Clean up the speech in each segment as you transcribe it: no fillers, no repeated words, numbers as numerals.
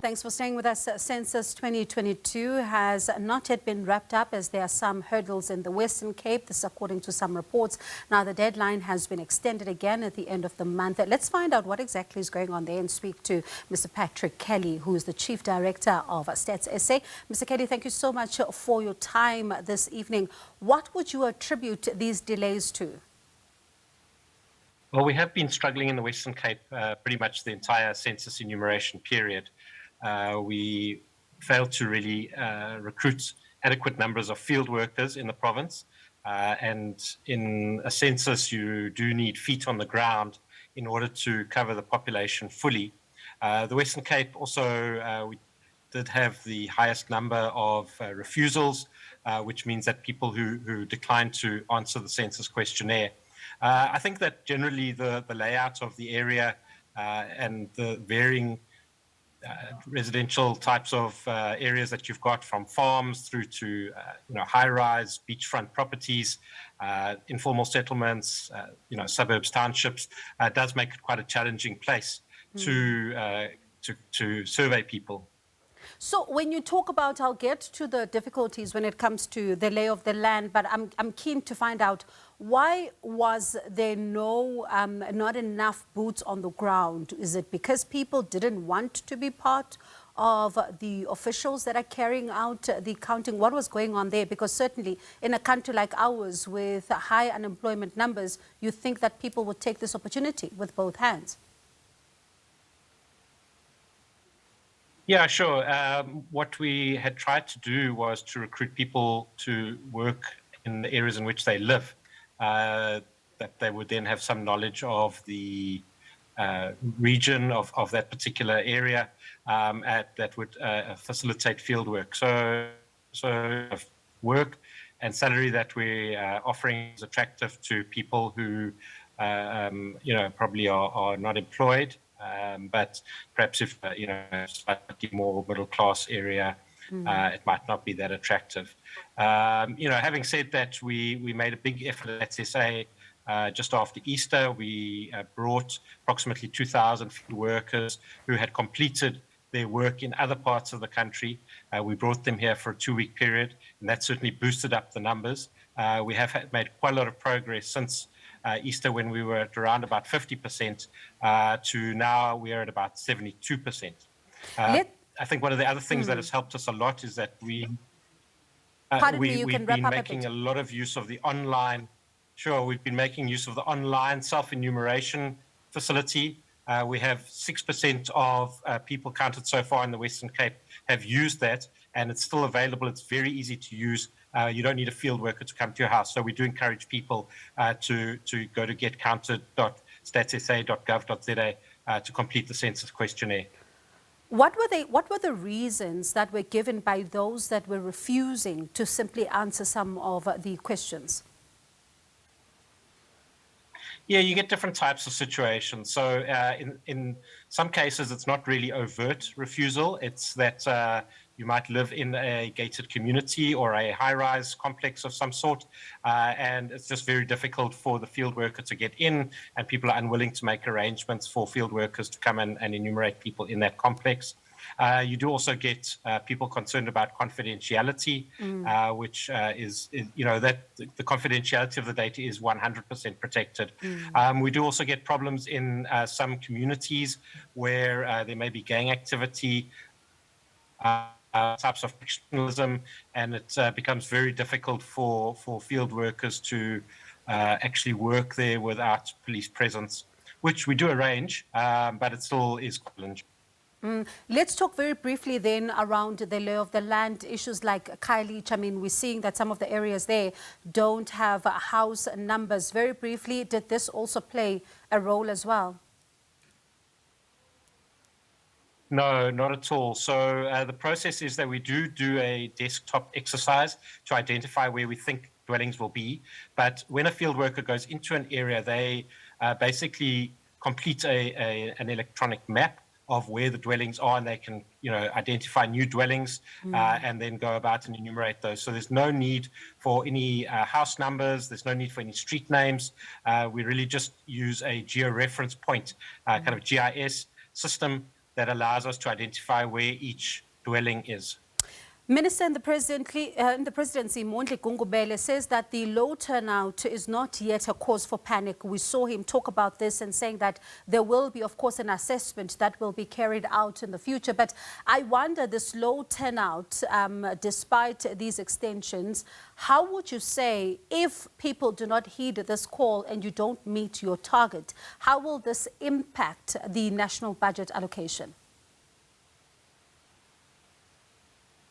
Thanks for staying with us. Census 2022 has not yet been wrapped up as there are some hurdles in the Western Cape. This according to some reports. Now the deadline has been extended again at the end of the month. Let's find out what exactly is going on there and speak to Mr. Patrick Kelly, who is the Chief Director of Stats SA. Mr. Kelly, thank you so much for your time this evening. What would you attribute these delays to? Well, we have been struggling in the Western Cape pretty much the entire census enumeration period. We failed to really recruit adequate numbers of field workers in the province. And in a census, you do need feet on the ground in order to cover the population fully. The Western Cape also, we did have the highest number of refusals, which means that people who declined to answer the census questionnaire. I think that generally the layout of the area and the varying residential types of areas that you've got, from farms through to high-rise beachfront properties, informal settlements, suburbs, townships, does make it quite a challenging place to survey people. So when you talk about, I'll get to the difficulties when it comes to the lay of the land, but I'm keen to find out, why was there not enough boots on the ground? Is it because people didn't want to be part of the officials that are carrying out the counting? What was going on there? Because certainly in a country like ours with high unemployment numbers, you think that people would take this opportunity with both hands. Yeah, sure. What we had tried to do was to recruit people to work in the areas in which they live, that they would then have some knowledge of the region of that particular area, that would facilitate field work. So work and salary that we're offering is attractive to people who probably are not employed. But perhaps if, slightly more middle class area, it might not be that attractive. Having said that, we made a big effort at SSA just after Easter. We brought approximately 2,000 field workers who had completed their work in other parts of the country. We brought them here for a 2-week period, and that certainly boosted up the numbers. We have made quite a lot of progress since Easter, when we were at around about 50%, to now we are at about 72%. I think one of the other things that has helped us a lot is that we've been making a lot of use of the online. Sure, we've been making use of the online self-enumeration facility. We have 6% of people counted so far in the Western Cape have used that, and it's still available. It's very easy to use. You don't need a field worker to come to your house. So we do encourage people to go to getcounted.statssa.gov.za to complete the census questionnaire. What were the reasons that were given by those that were refusing to simply answer some of the questions? Yeah, you get different types of situations. So in some cases, it's not really overt refusal. It's that you might live in a gated community or a high-rise complex of some sort, and it's just very difficult for the field worker to get in, and people are unwilling to make arrangements for field workers to come and enumerate people in that complex. You do also get people concerned about confidentiality, which is that the confidentiality of the data is 100% protected. We do also get problems in some communities where there may be gang activity, types of factionalism, and it becomes very difficult for field workers to actually work there without police presence, which we do arrange, but it still is challenging. Let's talk very briefly then around the lay of the land issues like Khayelitsha. I mean, we're seeing that some of the areas there don't have house numbers. Very briefly, did this also play a role as well? No, not at all. So the process is that we do a desktop exercise to identify where we think dwellings will be. But when a field worker goes into an area, they basically complete an electronic map of where the dwellings are, and they can identify new dwellings and then go about and enumerate those. So there's no need for any house numbers. There's no need for any street names. We really just use a georeference point, kind of GIS system that allows us to identify where each dwelling is. Minister in the presidency, Mondli Gungubele, says that the low turnout is not yet a cause for panic. We saw him talk about this and saying that there will be, of course, an assessment that will be carried out in the future. But I wonder, this low turnout, despite these extensions, how would you say, if people do not heed this call and you don't meet your target, how will this impact the national budget allocation?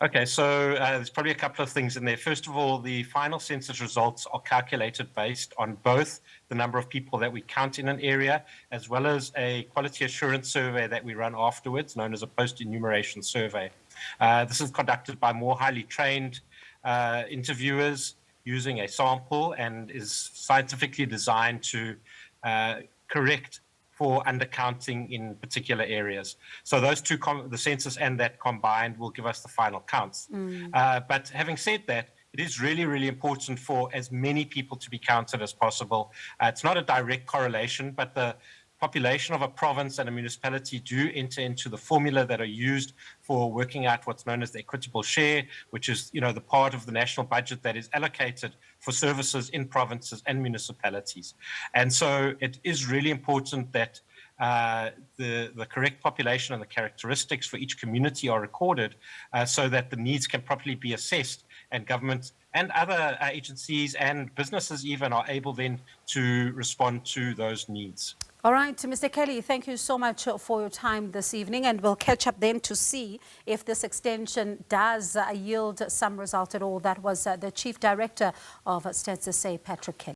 Okay, so there's probably a couple of things in there. First of all, the final census results are calculated based on both the number of people that we count in an area, as well as a quality assurance survey that we run afterwards, known as a post-enumeration survey. This is conducted by more highly trained interviewers using a sample and is scientifically designed to correct for undercounting in particular areas. So those two, the census and that combined, will give us the final counts. But having said that, it is really, really important for as many people to be counted as possible. It's not a direct correlation, but the population of a province and a municipality do enter into the formula that are used for working out what's known as the equitable share, which is, the part of the national budget that is allocated for services in provinces and municipalities. And so it is really important that the correct population and the characteristics for each community are recorded so that the needs can properly be assessed, and government and other agencies and businesses even are able then to respond to those needs. All right, Mr. Kelly, thank you so much for your time this evening, and we'll catch up then to see if this extension does yield some result at all. That was the Chief Director of Census, Patrick Kelly.